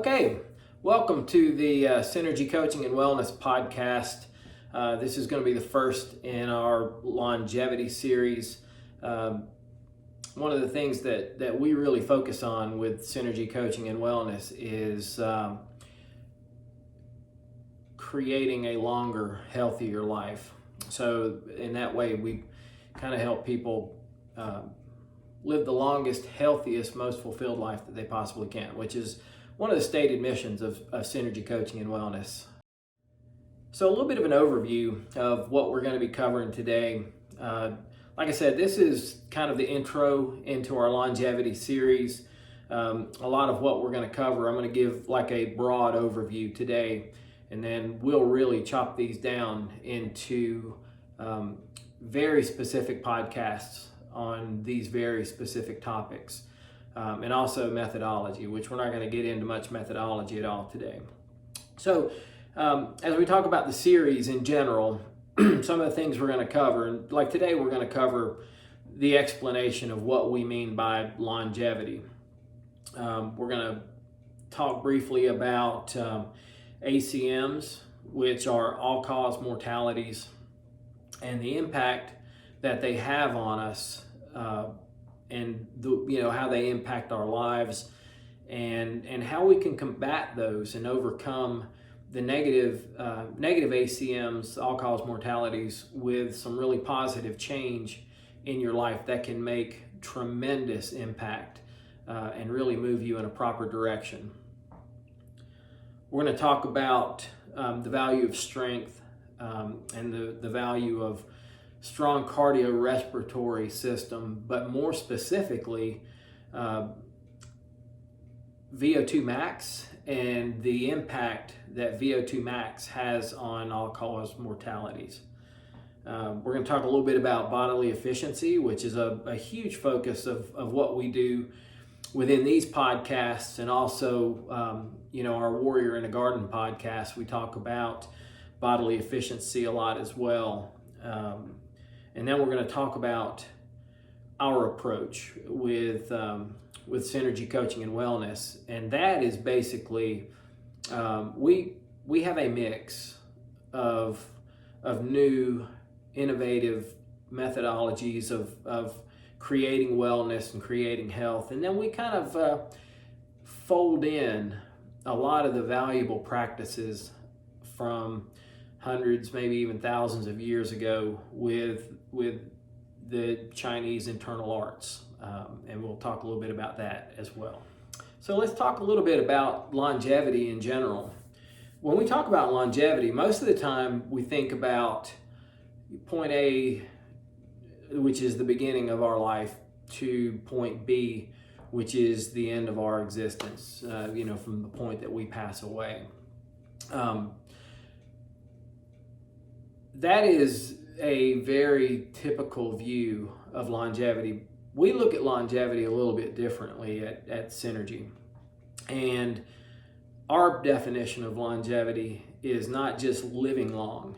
Okay, welcome to the SynerG Coaching and Wellness Podcast. This is going to be the first in our longevity series. One of the things that we really focus on with SynerG Coaching and Wellness is creating a longer, healthier life. So in that way, we kind of help people live the longest, healthiest, most fulfilled life that they possibly can, which is one of the stated missions of SynerG Coaching and Wellness. So a little bit of an overview of what we're going to be covering today. Like I said, this is kind of the intro into our longevity series. A lot of what we're going to cover, I'm going to give like a broad overview today, and then we'll really chop these down into very specific podcasts on these very specific topics. And also methodology, which we're not going to get into much methodology at all today. So as we talk about the series in general, some of the things we're going to cover, and like today we're going to cover the explanation of what we mean by longevity. We're going to talk briefly about ACMs, which are all-cause mortalities, and the impact that they have on us, and how they impact our lives, and how we can combat those and overcome the negative ACMs, all-cause mortalities, with some really positive change in your life that can make tremendous impact and really move you in a proper direction. We're going to talk about the value of strength and the value of strong cardiorespiratory system, but more specifically VO2 max and the impact that VO2 max has on all-cause mortalities. We're going to talk a little bit about bodily efficiency, which is a huge focus of what we do within these podcasts, and also our Warrior in a Garden podcast. We talk about bodily efficiency a lot as well. And then we're going to talk about our approach with SynerG Coaching and Wellness, and that is basically we have a mix of new innovative methodologies of creating wellness and creating health, and then we kind of fold in a lot of the valuable practices from hundreds, maybe even thousands of years ago with the Chinese internal arts. And we'll talk a little bit about that as well. So let's talk a little bit about longevity in general. When we talk about longevity, most of the time we think about point A, which is the beginning of our life, to point B, which is the end of our existence, from the point that we pass away. That is a very typical view of longevity. We look at longevity a little bit differently at SynerG. And our definition of longevity is not just living long,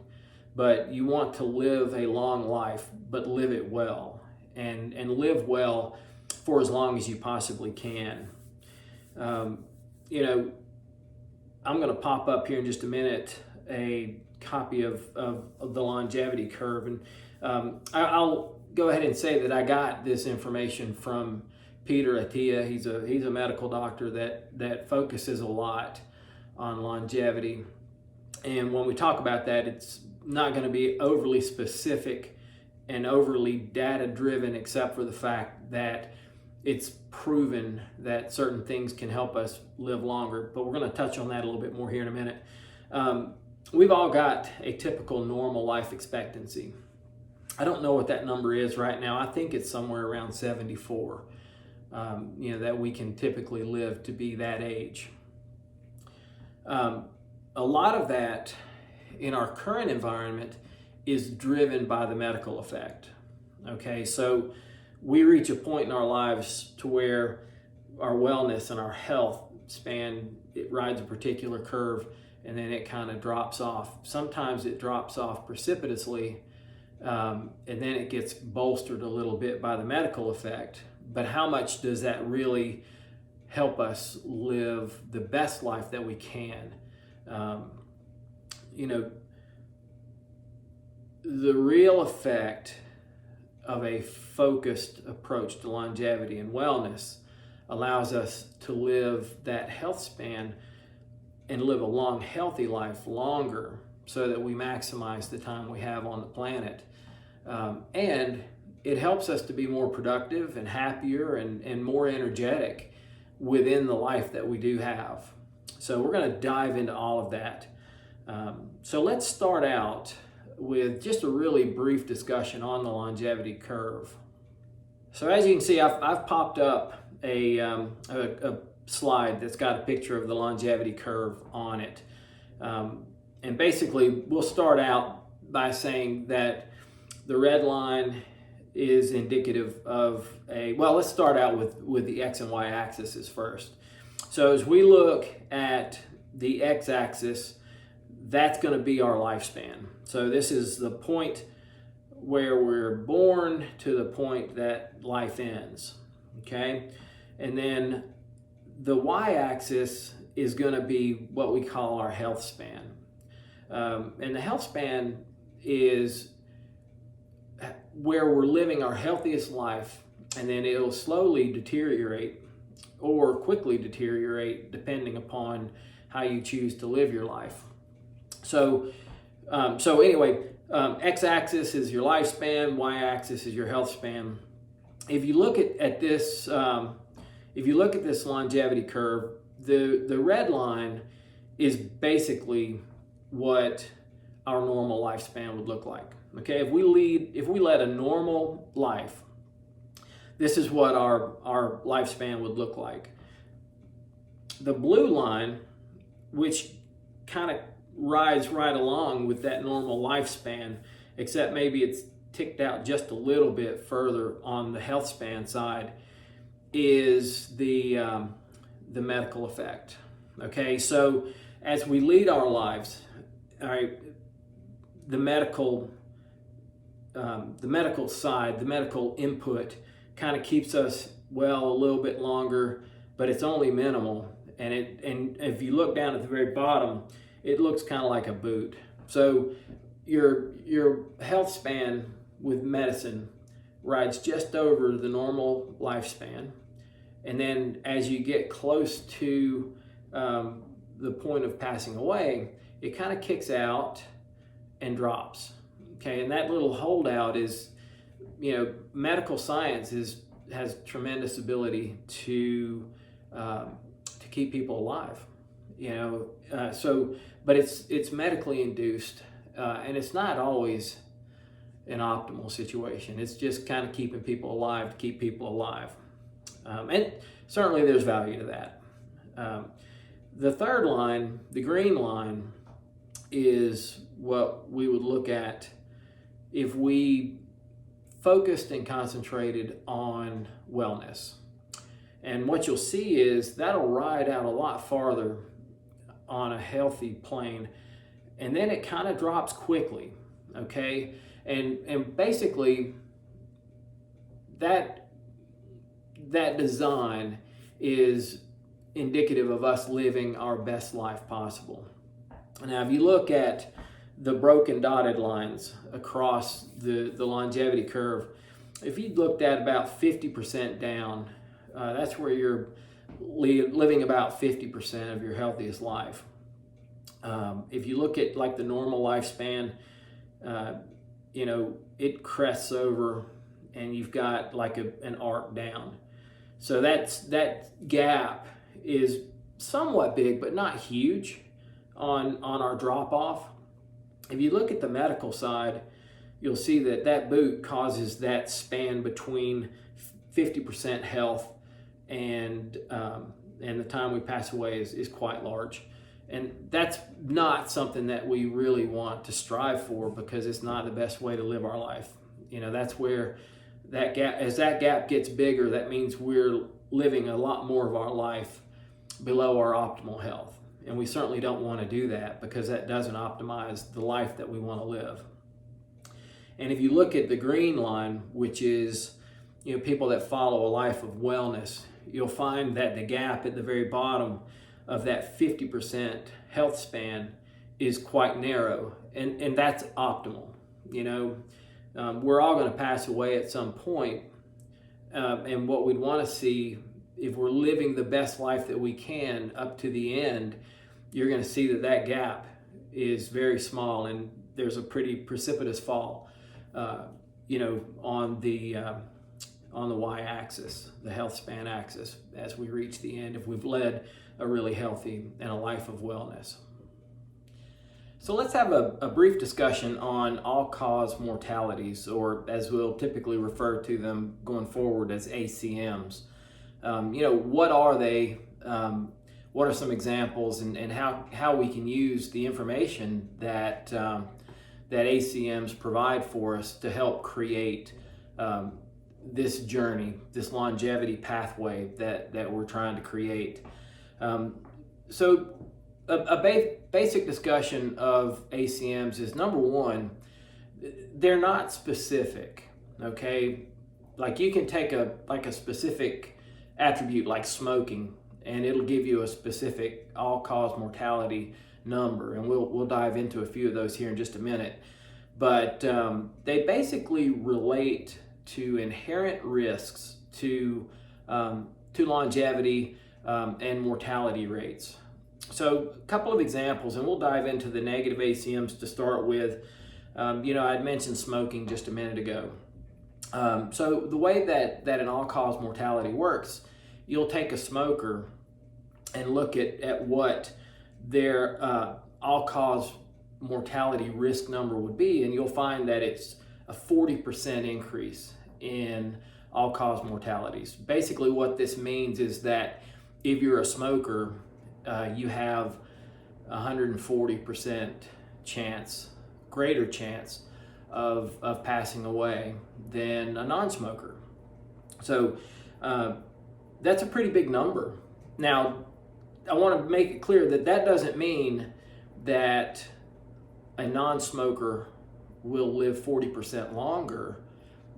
but you want to live a long life, but live it well, and live well for as long as you possibly can. I'm going to pop up here in just a minute a copy of the longevity curve, and I'll go ahead and say that I got this information from Peter Attia. He's a medical doctor that focuses a lot on longevity, and when we talk about that, it's not going to be overly specific and overly data driven, except for the fact that it's proven that certain things can help us live longer. But we're going to touch on that a little bit more here in a minute. We've all got a typical normal life expectancy. I don't know what that number is right now. I think it's somewhere around 74, that we can typically live to be that age. A lot of that in our current environment is driven by the medical effect. Okay, so we reach a point in our lives to where our wellness and our health span, it rides a particular curve, and then it kind of drops off. Sometimes it drops off precipitously, and then it gets bolstered a little bit by the medical effect. But how much does that really help us live the best life that we can. You know, the real effect of a focused approach to longevity and wellness allows us to live that health span and live a long, healthy life longer, so that we maximize the time we have on the planet. And it helps us to be more productive and happier and more energetic within the life that we do have. So we're going to dive into all of that. So let's start out with just a really brief discussion on the longevity curve. So as you can see, I've popped up a slide that's got a picture of the longevity curve on it. And basically, we'll start out by saying that the red line is indicative of let's start out with the X and Y axes first. So as we look at the X axis, that's going to be our lifespan. So this is the point where we're born to the point that life ends, okay? And then the Y-axis is going to be what we call our health span. And the health span is where we're living our healthiest life, and then it'll slowly deteriorate or quickly deteriorate depending upon how you choose to live your life. So anyway, X-axis is your lifespan, Y-axis is your health span. If you look at this, if you look at this longevity curve, the red line is basically what our normal lifespan would look like. Okay, if we led a normal life, this is what our lifespan would look like. The blue line, which kind of rides right along with that normal lifespan, except maybe it's ticked out just a little bit further on the health span side, is the medical effect. Okay, so as we lead our lives, all right, the medical side, the medical input kind of keeps us well a little bit longer, but it's only minimal. And if you look down at the very bottom, it looks kind of like a boot. So your health span with medicine rides just over the normal lifespan. And then as you get close to the point of passing away, it kind of kicks out and drops. Okay, and that little holdout is, medical science has tremendous ability to keep people alive. But it's medically induced, and it's not always an optimal situation. It's just kind of keeping people alive to keep people alive. And certainly there's value to that. The third line, the green line, is what we would look at if we focused and concentrated on wellness. And what you'll see is that'll ride out a lot farther on a healthy plane, and then it kind of drops quickly, okay? And basically that design is indicative of us living our best life possible. Now, if you look at the broken dotted lines across the longevity curve, if you looked at about 50% down, that's where you're living about 50% of your healthiest life. If you look at like the normal lifespan, it crests over and you've got like an arc down. So that gap is somewhat big, but not huge on our drop off. If you look at the medical side, you'll see that boot causes that span between 50% health and the time we pass away is quite large. And that's not something that we really want to strive for, because it's not the best way to live our life. That's where that gap, as that gap gets bigger, that means we're living a lot more of our life below our optimal health. And we certainly don't want to do that, because that doesn't optimize the life that we want to live. And if you look at the green line, which is people that follow a life of wellness, you'll find that the gap at the very bottom of that 50% health span is quite narrow, and that's optimal. You know, we're all going to pass away at some point, and what we'd want to see, if we're living the best life that we can up to the end, you're going to see that that gap is very small, and there's a pretty precipitous fall, you know, on the y-axis, the health span axis, as we reach the end, if we've led a really healthy and a life of wellness. So let's have a brief discussion on all-cause mortalities, or as we'll typically refer to them going forward as ACMs. You know, what are they? What are some examples, and how we can use the information that that ACMs provide for us to help create this journey, this longevity pathway that we're trying to create. So a basic discussion of ACMs is, number one, they're not specific, okay? Like, you can take a specific attribute like smoking, and it'll give you a specific all-cause mortality number, and we'll dive into a few of those here in just a minute. But they basically relate to inherent risks to longevity and mortality rates. So a couple of examples, and we'll dive into the negative ACMs to start with. You know, I'd mentioned smoking just a minute ago. So the way that an all-cause mortality works, you'll take a smoker and look at what their all-cause mortality risk number would be, and you'll find that it's a 40% increase in all-cause mortalities. Basically what this means is that if you're a smoker, you have 140% greater chance of passing away than a non-smoker. So that's a pretty big number. Now, I want to make it clear that that doesn't mean that a non-smoker will live 40% longer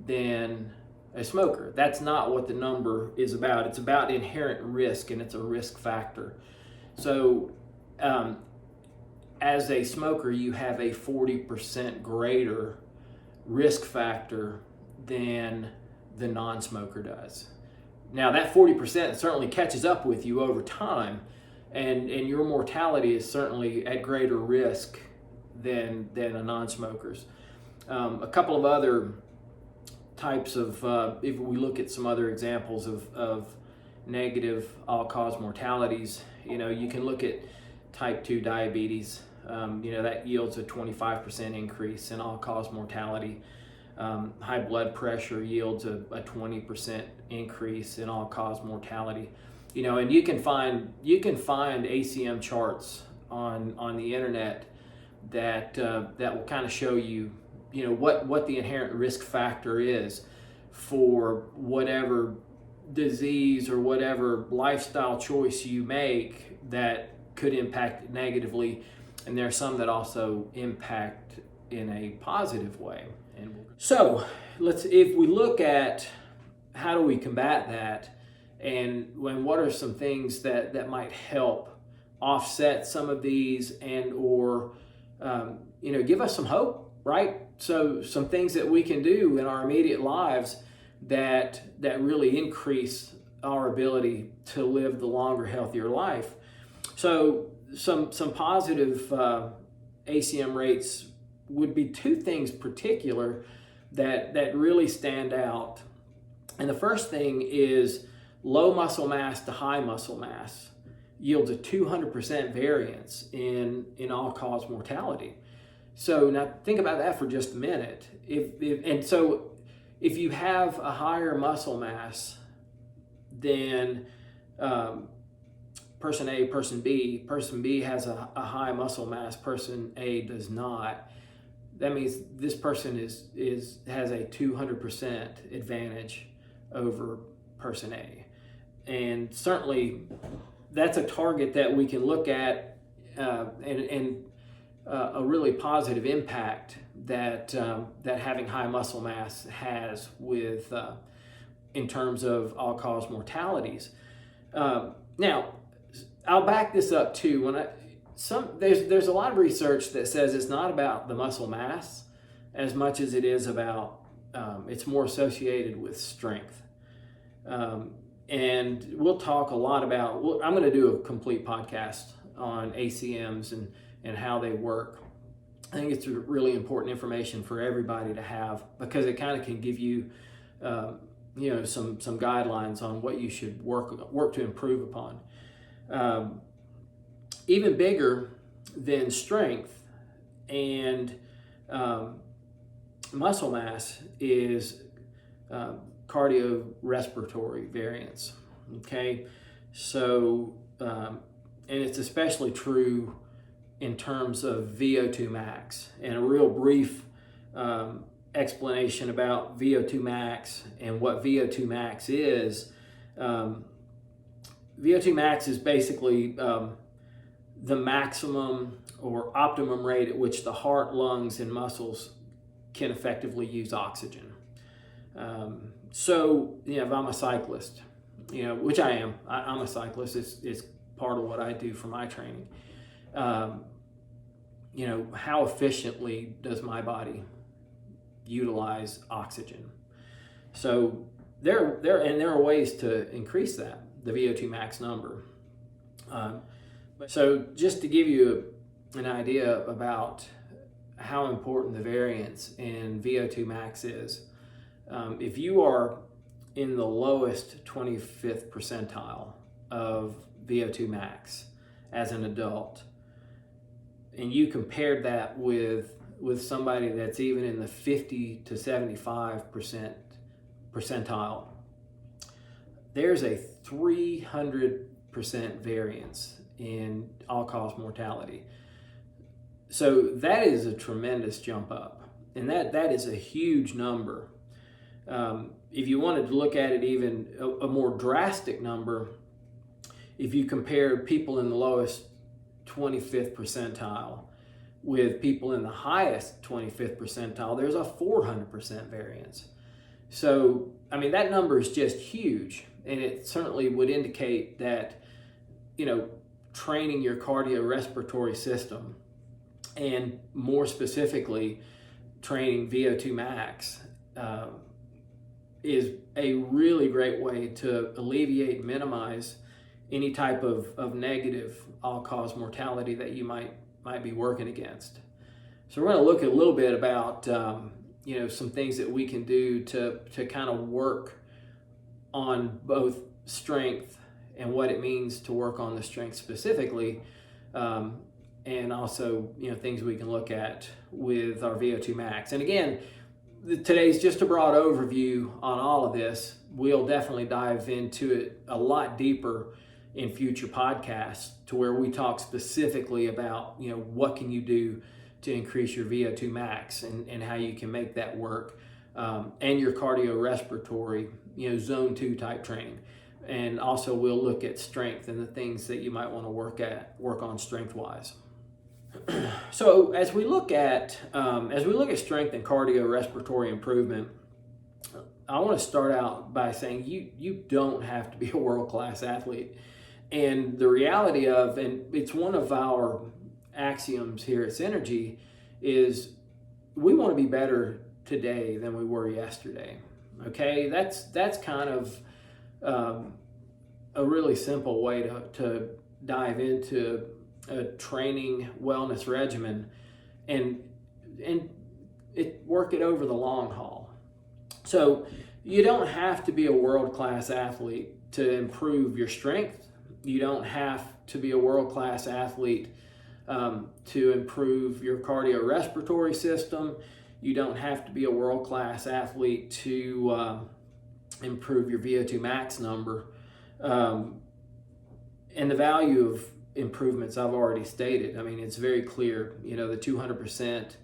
than a smoker. That's not what the number is about. It's about inherent risk, and it's a risk factor. So as a smoker, you have a 40% greater risk factor than the non-smoker does. Now, that 40% certainly catches up with you over time, and your mortality is certainly at greater risk than a non-smoker's. A couple of other types of, if we look at some other examples of negative all-cause mortalities, you know, you can look at type 2 diabetes. You know, that yields a 25% increase in all-cause mortality. High blood pressure yields a 20% increase in all-cause mortality. You know, and you can find ACM charts on the internet that will kind of show you, you know, what the inherent risk factor is for whatever disease or whatever lifestyle choice you make that could impact it negatively, and there are some that also impact in a positive way. And so if we look at how do we combat that, and what are some things that might help offset some of these, and or you know, give us some hope, right? So some things that we can do in our immediate lives that really increase our ability to live the longer, healthier life. So some positive ACM rates would be two things particular that really stand out. And the first thing is low muscle mass to high muscle mass yields a 200% variance in all-cause mortality. So now think about that for just a minute. If you have a higher muscle mass than person A, person B has a high muscle mass, person A does not, that means this person has a 200% advantage over person A. And certainly that's a target that we can look at and a really positive impact that having high muscle mass has with in terms of all-cause mortalities. Now, I'll back this up too. There's a lot of research that says it's not about the muscle mass as much as it is about it's more associated with strength. And we'll talk a lot about. I'm going to do a complete podcast on ACMs and how they work. I think it's really important information for everybody to have, because it kind of can give you, some guidelines on what you should work to improve upon. Even bigger than strength and muscle mass is cardiorespiratory variance. Okay, so and it's especially true in terms of VO2 max. And a real brief explanation about VO2 max and what VO2 max is. VO2 max is basically the maximum or optimum rate at which the heart, lungs, and muscles can effectively use oxygen. So, if I'm a cyclist, which I am, I'm a cyclist, it's part of what I do for my training. How efficiently does my body utilize oxygen? So there are ways to increase the VO2 max number. So just to give you an idea about how important the variance in VO2 max is, if you are in the lowest 25th percentile of VO2 max as an adult, and you compared that with somebody that's even in the 50 to 75% percentile, there's a 300% variance in all-cause mortality. So that is a tremendous jump up, and that is a huge number. If you wanted to look at it even a more drastic number, if you compare people in the lowest 25th percentile with people in the highest 25th percentile, there's a 400% variance. So, that number is just huge, and it certainly would indicate that, training your cardiorespiratory system, and more specifically, training VO2 max, is a really great way to alleviate and minimize any type of negative all-cause mortality that you might be working against. So we're going to look a little bit about some things that we can do to kind of work on both strength and what it means to work on the strength specifically, and also things we can look at with our VO2 max. And again, today's just a broad overview on all of this. We'll definitely dive into it a lot deeper in future podcasts, to where we talk specifically about what can you do to increase your VO2 max and how you can make that work, and your cardiorespiratory zone 2 type training. And also we'll look at strength and the things that you might want to work on strength wise. So as we look at strength and cardiorespiratory improvement, I want to start out by saying you don't have to be a world-class athlete. And the reality of, and it's one of our axioms here at SynerG, is we want to be better today than we were yesterday. Okay, that's kind of a really simple way to dive into a training wellness regimen and work it over the long haul. So you don't have to be a world-class athlete to improve your strength. You don't have to be a world-class athlete to improve your cardiorespiratory system. You don't have to be a world-class athlete to improve your VO2 max number. And the value of improvements I've already stated. It's very clear, the 200%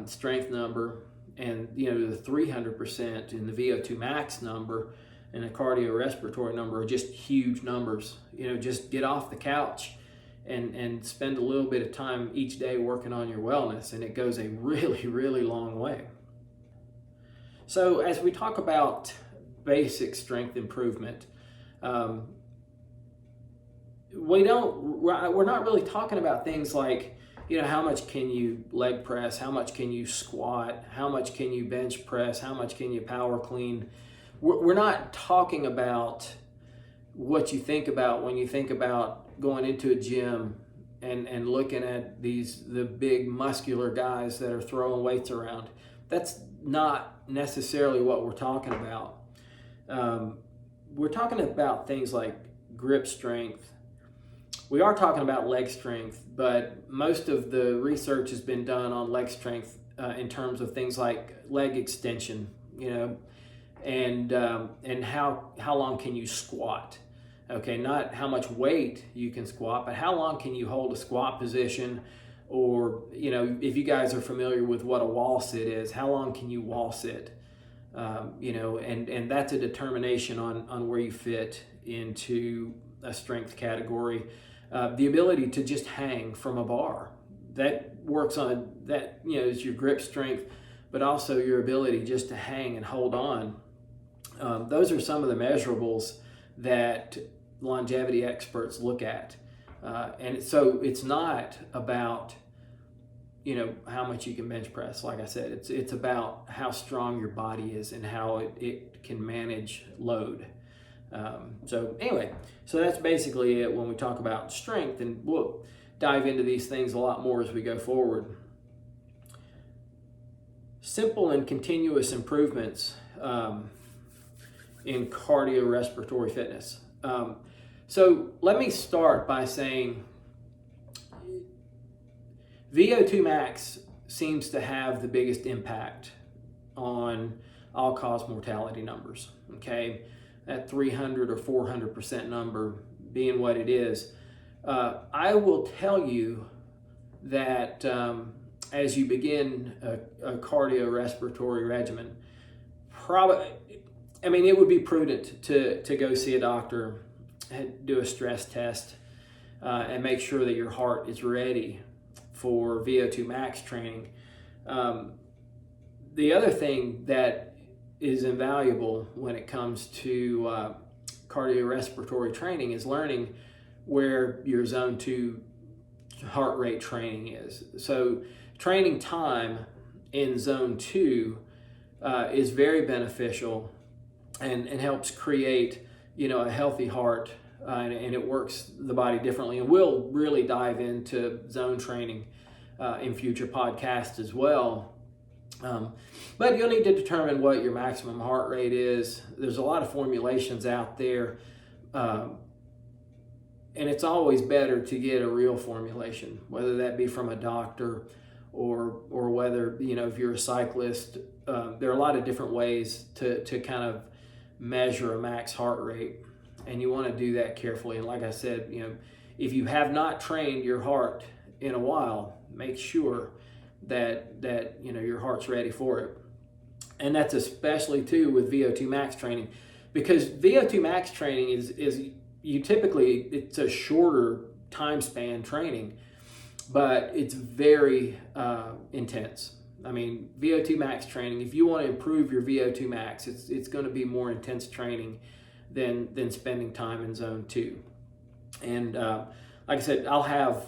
strength number, and the 300% in the VO2 max number and the cardiorespiratory number are just huge numbers. Just get off the couch and spend a little bit of time each day working on your wellness, and it goes a really, really long way. So as we talk about basic strength improvement. We're not really talking about things like, how much can you leg press, how much can you squat, how much can you bench press, how much can you power clean. We're not talking about what you think about when you think about going into a gym and looking at the big muscular guys that are throwing weights around. That's not necessarily what we're talking about. We're talking about things like grip strength. We are talking about leg strength, but most of the research has been done on leg strength in terms of things like leg extension, and how long can you squat? Okay, not how much weight you can squat, but how long can you hold a squat position? Or, if you guys are familiar with what a wall sit is, how long can you wall sit? And that's a determination on where you fit into a strength category. The ability to just hang from a bar, that works on that, is your grip strength, but also your ability just to hang and hold on. Those are some of the measurables that longevity experts look at. And so it's not about, how much you can bench press. Like I said, it's about how strong your body is and how it can manage load. So that's basically it when we talk about strength, and we'll dive into these things a lot more as we go forward. Simple and continuous improvements in cardiorespiratory fitness. So let me start by saying VO2 max seems to have the biggest impact on all-cause mortality numbers, okay? That 300 or 400% number being what it is. I will tell you that as you begin a cardiorespiratory regimen, it would be prudent to go see a doctor, do a stress test, and make sure that your heart is ready for VO2 max training. The other thing that is invaluable when it comes to cardiorespiratory training is learning where your zone 2 heart rate training is. So training time in zone 2 is very beneficial and helps create a healthy heart, and it works the body differently. And we'll really dive into zone training in future podcasts as well. But you'll need to determine what your maximum heart rate is. There's a lot of formulations out there, and it's always better to get a real formulation, whether that be from a doctor or whether, if you're a cyclist. There are a lot of different ways to kind of measure a max heart rate, and you want to do that carefully. And like I said, if you have not trained your heart in a while, make sure that your heart's ready for it. And that's especially too with VO2 max training, because VO2 max training is it's a shorter time span training, but it's very intense. VO2 max training, if you want to improve your VO2 max, it's going to be more intense training than spending time in zone 2. And like I said, I'll have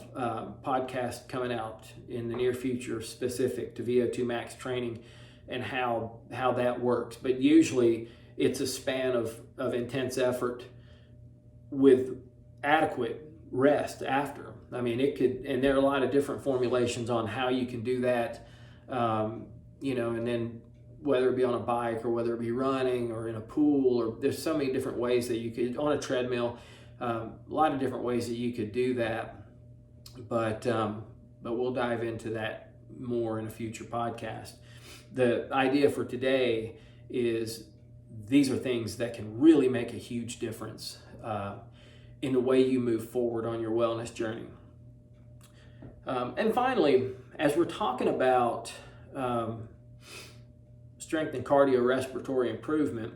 podcasts coming out in the near future specific to VO2 max training and how that works. But usually it's a span of intense effort with adequate rest after. It could, and there are a lot of different formulations on how you can do that. And then whether it be on a bike or whether it be running or in a pool, or there's so many different ways that you could, on a treadmill, a lot of different ways that you could do that. But we'll dive into that more in a future podcast. The idea for today is these are things that can really make a huge difference in the way you move forward on your wellness journey. And finally, as we're talking about strength and cardiorespiratory improvement,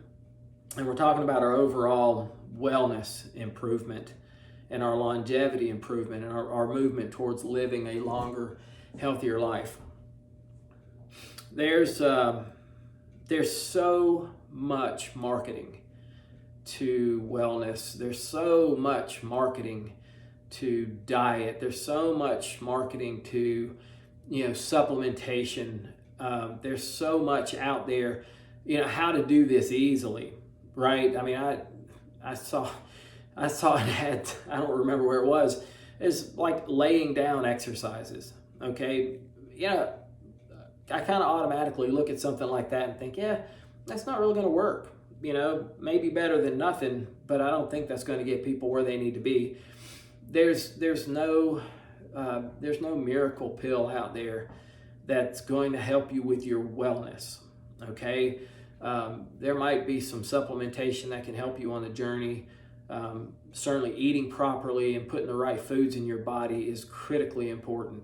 and we're talking about our overall wellness improvement and our longevity improvement and our movement towards living a longer, healthier life, there's so much marketing to wellness. There's so much marketing to diet. There's so much marketing to, supplementation. There's so much out there, how to do this easily, right? I mean, I saw an ad, I don't remember where it was. It's like laying down exercises, okay? I kind of automatically look at something like that and think, yeah, that's not really going to work. Maybe better than nothing, but I don't think that's going to get people where they need to be. There's no miracle pill out there that's going to help you with your wellness. Okay, there might be some supplementation that can help you on the journey. Certainly, eating properly and putting the right foods in your body is critically important.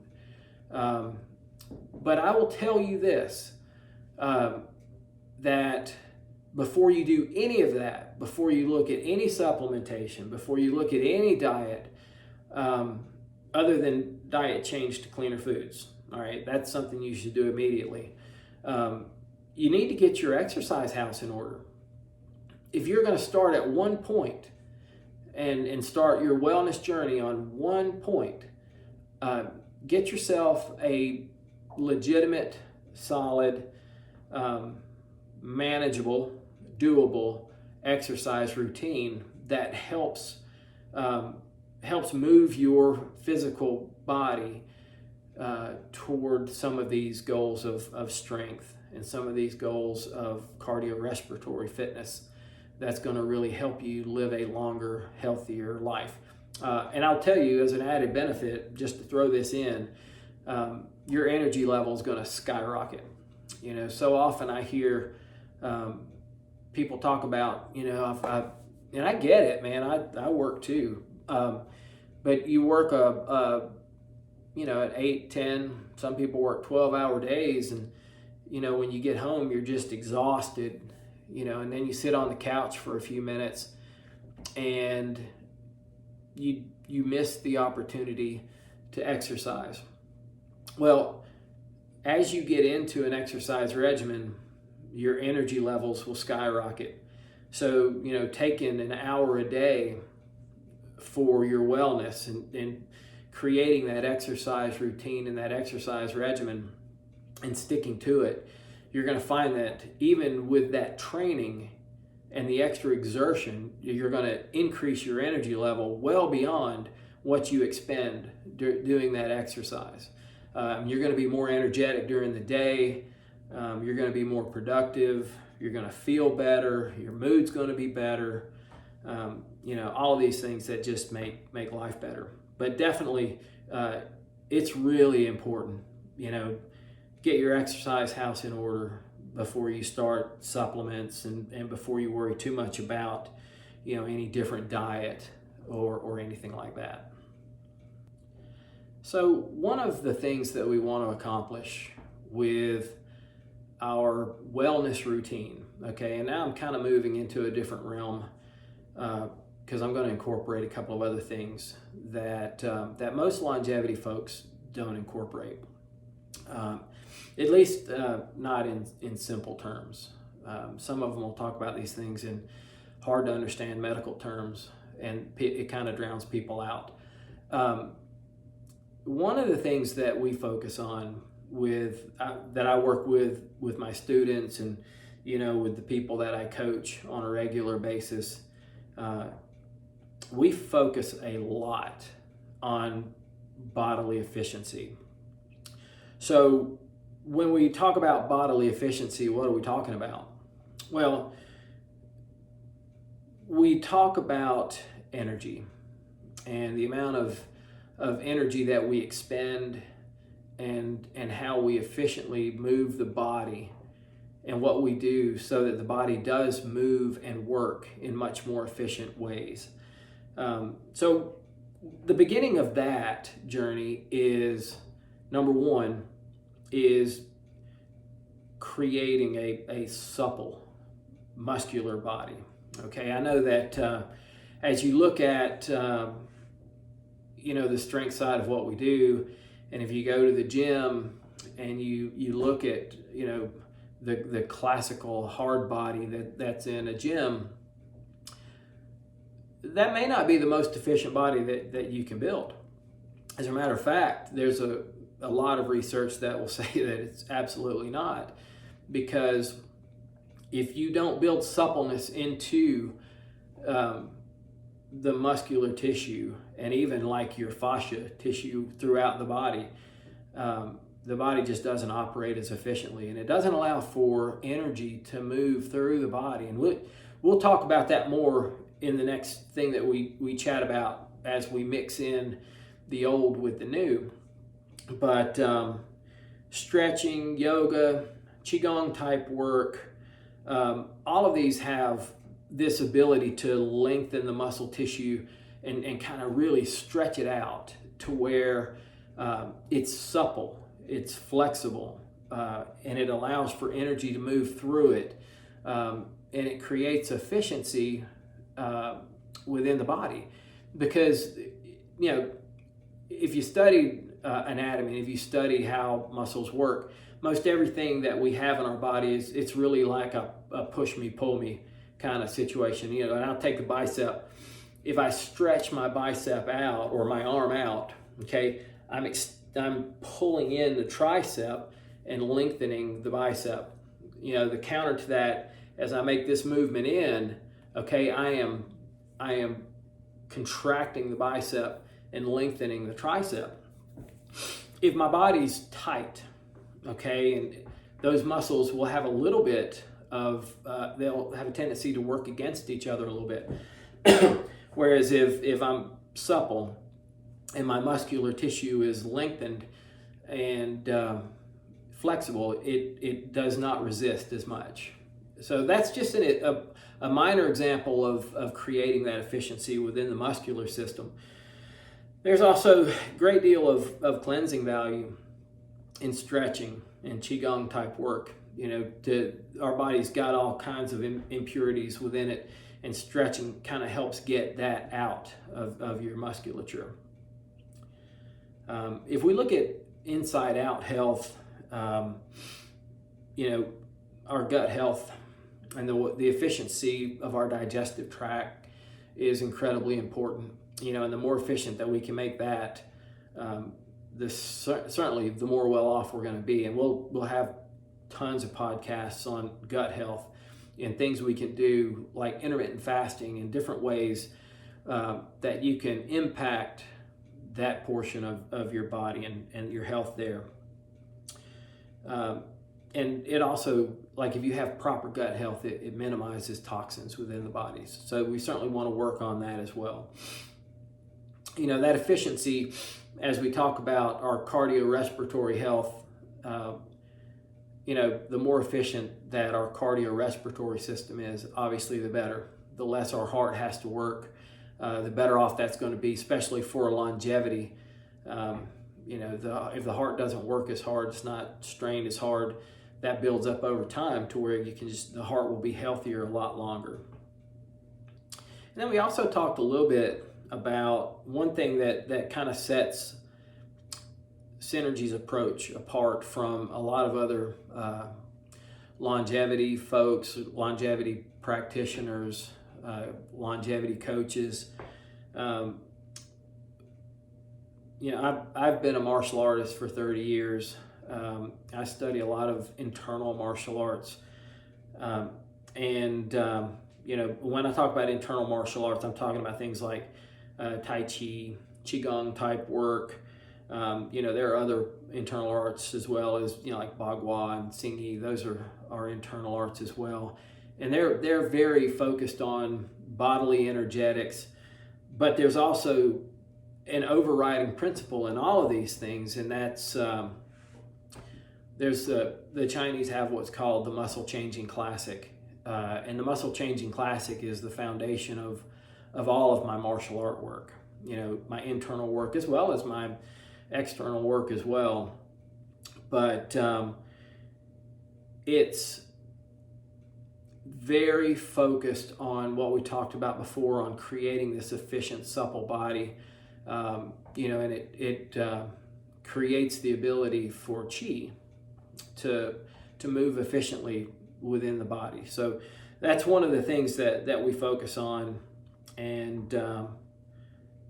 But I will tell you this, that before you do any of that, before you look at any supplementation, before you look at any diet, other than diet change to cleaner foods, all right, that's something you should do immediately. You need to get your exercise house in order. If you're going to start at one point and start your wellness journey on one point, get yourself a legitimate, solid, manageable, doable exercise routine that helps move your physical body toward some of these goals of strength and some of these goals of cardiorespiratory fitness. That's going to really help you live a longer, healthier life. And I'll tell you, as an added benefit, just to throw this in, your energy level is going to skyrocket. So often I hear people talk about, and I get it, man. I work too, but you work at 8, 10. Some people work 12-hour days, and when you get home, you're just exhausted. And then you sit on the couch for a few minutes, and you miss the opportunity to exercise. Well, as you get into an exercise regimen, your energy levels will skyrocket. So, taking an hour a day for your wellness and creating that exercise routine and that exercise regimen and sticking to it, you're going to find that even with that training and the extra exertion, you're going to increase your energy level well beyond what you expend doing that exercise. You're going to be more energetic during the day. You're going to be more productive. You're going to feel better. Your mood's going to be better. All of these things that just make life better. But definitely, it's really important, get your exercise house in order before you start supplements and before you worry too much about, any different diet or anything like that. So one of the things that we want to accomplish with our wellness routine, okay, and now I'm kind of moving into a different realm because I'm going to incorporate a couple of other things that most longevity folks don't incorporate. At least not in simple terms. Some of them will talk about these things in hard to understand medical terms, and it kind of drowns people out. One of the things that we focus on that I work with my students and with the people that I coach on a regular basis, we focus a lot on bodily efficiency. So when we talk about bodily efficiency, what are we talking about? Well, we talk about energy and the amount of energy that we expend and how we efficiently move the body and what we do so that the body does move and work in much more efficient ways. So the beginning of that journey is, number one, is creating a supple, muscular body. Okay, I know that as you look at the strength side of what we do, and if you go to the gym and you look at the classical hard body that's in a gym, that may not be the most efficient body that you can build. As a matter of fact, there's a lot of research that will say that it's absolutely not, because if you don't build suppleness into the muscular tissue and even like your fascia tissue throughout the body just doesn't operate as efficiently, and it doesn't allow for energy to move through the body. And we'll talk about that more in the next thing that we chat about as we mix in the old with the new. But stretching, yoga, qigong type work, all of these have this ability to lengthen the muscle tissue and kind of really stretch it out to where it's supple, it's flexible, and it allows for energy to move through it, and it creates efficiency within the body. Because, you know, if you study anatomy, if you study how muscles work, most everything that we have in our body it's really like a push me, pull me kind of situation. You know, and I'll take the bicep. If I stretch my bicep out or my arm out, okay, I'm pulling in the tricep and lengthening the bicep. You know, the counter to that, as I make this movement in, okay, I am contracting the bicep and lengthening the tricep. If my body's tight, okay, and those muscles will have a little bit of, they'll have a tendency to work against each other a little bit. Whereas if I'm supple and my muscular tissue is lengthened and flexible, it does not resist as much. So that's just a minor example of creating that efficiency within the muscular system. There's also a great deal of cleansing value in stretching and qigong type work. You know, our body's got all kinds of impurities within it, and stretching kind of helps get that out of your musculature. If we look at inside out health, you know, our gut health and the efficiency of our digestive tract is incredibly important. You know, and the more efficient that we can make that, certainly the more well off we're going to be. And we'll have tons of podcasts on gut health and things we can do, like intermittent fasting and different ways that you can impact that portion of your body and your health there. And it also, like if you have proper gut health, it minimizes toxins within the bodies. So we certainly want to work on that as well. You know, that efficiency, as we talk about our cardiorespiratory health, you know, the more efficient that our cardiorespiratory system is, obviously the better. The less our heart has to work, the better off that's going to be, especially for longevity. You know, if the heart doesn't work as hard, it's not strained as hard, that builds up over time to where the heart will be healthier a lot longer. And then we also talked a little bit about one thing that kind of sets SynerG's approach apart from a lot of other longevity folks, longevity practitioners, longevity coaches. You know, I've been a martial artist for 30 years. I study a lot of internal martial arts. You know, when I talk about internal martial arts, I'm talking about things like Tai Chi, Qigong type work. You know, there are other internal arts as well, as, you know, like Bagua and Xingyi. Those are internal arts as well. And they're very focused on bodily energetics, but there's also an overriding principle in all of these things, and that's there's the Chinese have what's called the muscle changing classic, and the muscle changing classic is the foundation of all of my martial art work. You know, my internal work as well as my external work as well. But it's very focused on what we talked about before, on creating this efficient, supple body. You know, and it creates the ability for qi to to move efficiently within the body. So that's one of the things that we focus on, and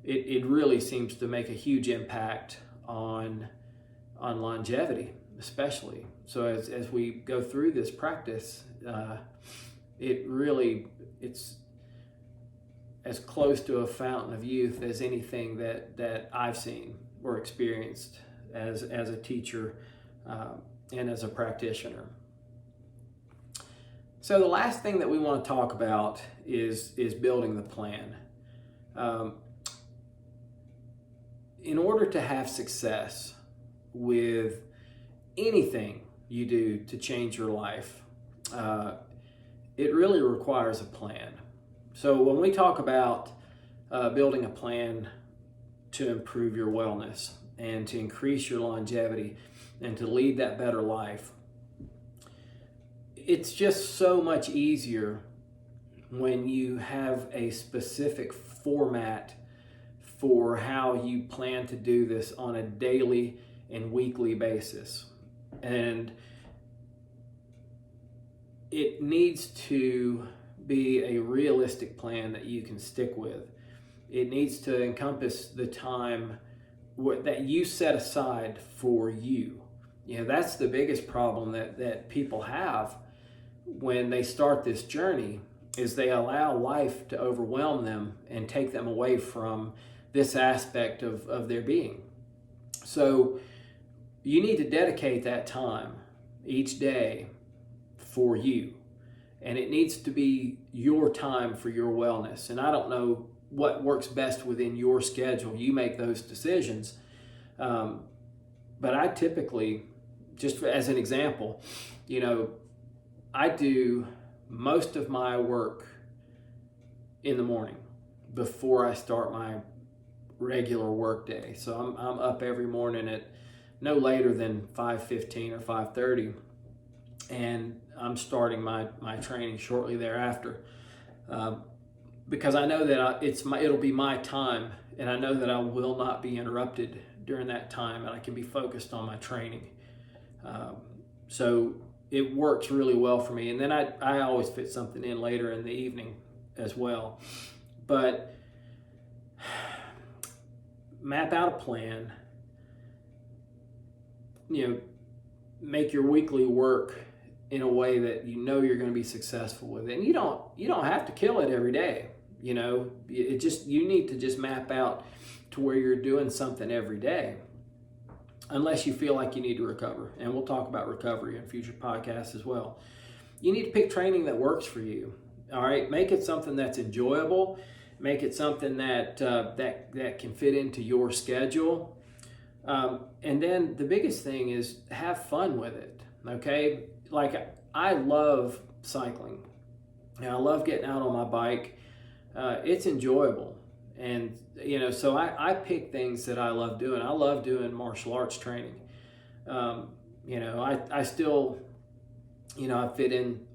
it really seems to make a huge impact on longevity, especially. So as we go through this practice, it's as close to a fountain of youth as anything that I've seen or experienced as a teacher and as a practitioner. So the last thing that we want to talk about is building the plan. In order to have success with anything you do to change your life, it really requires a plan. So when we talk about building a plan to improve your wellness and to increase your longevity and to lead that better life, it's just so much easier when you have a specific format for how you plan to do this on a daily and weekly basis. And it needs to be a realistic plan that you can stick with. It needs to encompass the time that you set aside for you. You know, that's the biggest problem that people have when they start this journey, is they allow life to overwhelm them and take them away from this aspect of their being. So you need to dedicate that time each day for you. And it needs to be your time for your wellness. And I don't know what works best within your schedule. You make those decisions. But I typically, just as an example, I do most of my work in the morning before I start my regular work day. So I'm up every morning at no later than 5:15 or 5:30, and I'm starting my training shortly thereafter, because I know that it'll be my time, and I know that I will not be interrupted during that time, and I can be focused on my training. So it works really well for me. And then I always fit something in later in the evening as well. But map out a plan, make your weekly work in a way that you know you're going to be successful with it. And you don't have to kill it every day. You need to just map out to where you're doing something every day, unless you feel like you need to recover. And we'll talk about recovery in future podcasts as well. You need to pick training that works for you. All right, make it something that's enjoyable. Make it something that can fit into your schedule. And then the biggest thing is have fun with it. Okay, like I love cycling. I love getting out on my bike. It's enjoyable. And, so I pick things that I love doing. I love doing martial arts training. I still, I fit in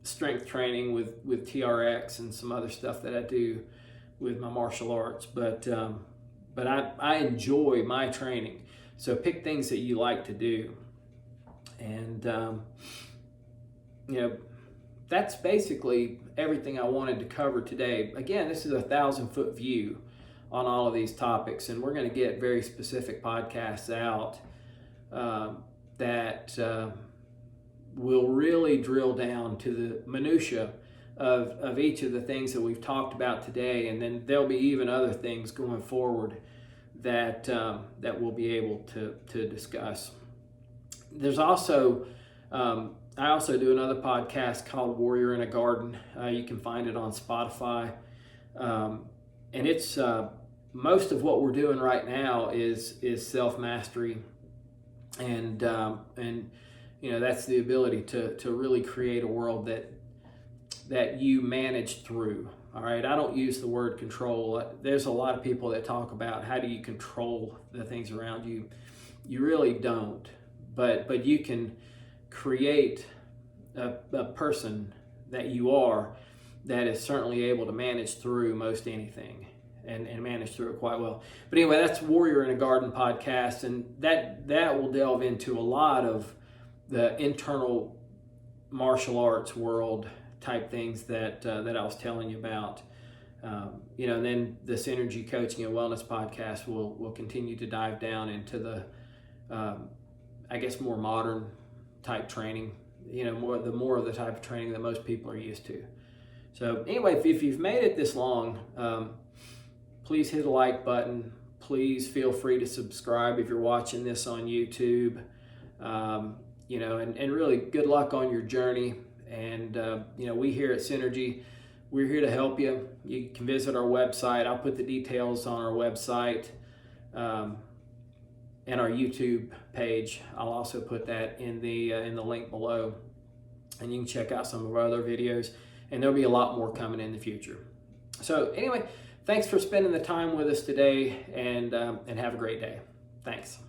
strength training with TRX and some other stuff that I do with my martial arts. But I enjoy my training. So pick things that you like to do. And, that's basically everything I wanted to cover today. Again, this is a 1,000-foot view on all of these topics, and we're going to get very specific podcasts out that will really drill down to the minutia of each of the things that we've talked about today, and then there'll be even other things going forward that we'll be able to discuss. There's also I also do another podcast called Warrior in a Garden. You can find it on Spotify. And it's most of what we're doing right now is self-mastery. And that's the ability to really create a world that you manage through. All right, I don't use the word control. There's a lot of people that talk about how do you control the things around you. You really don't. But you can create a person that you are that is certainly able to manage through most anything and manage through it quite well. But anyway, that's Warrior in a Garden podcast, and that will delve into a lot of the internal martial arts world type things that I was telling you about. And then the SynerG Coaching and Wellness podcast will continue to dive down into the, I guess, more modern type training. More of the type of training that most people are used to. So anyway, if you've made it this long, please hit the like button. Please feel free to subscribe if you're watching this on YouTube. And really good luck on your journey. And, we here at SynerG, we're here to help you. You can visit our website. I'll put the details on our website and our YouTube page. I'll also put that in the link below. And you can check out some of our other videos. And there'll be a lot more coming in the future. So anyway, thanks for spending the time with us today, and have a great day. Thanks.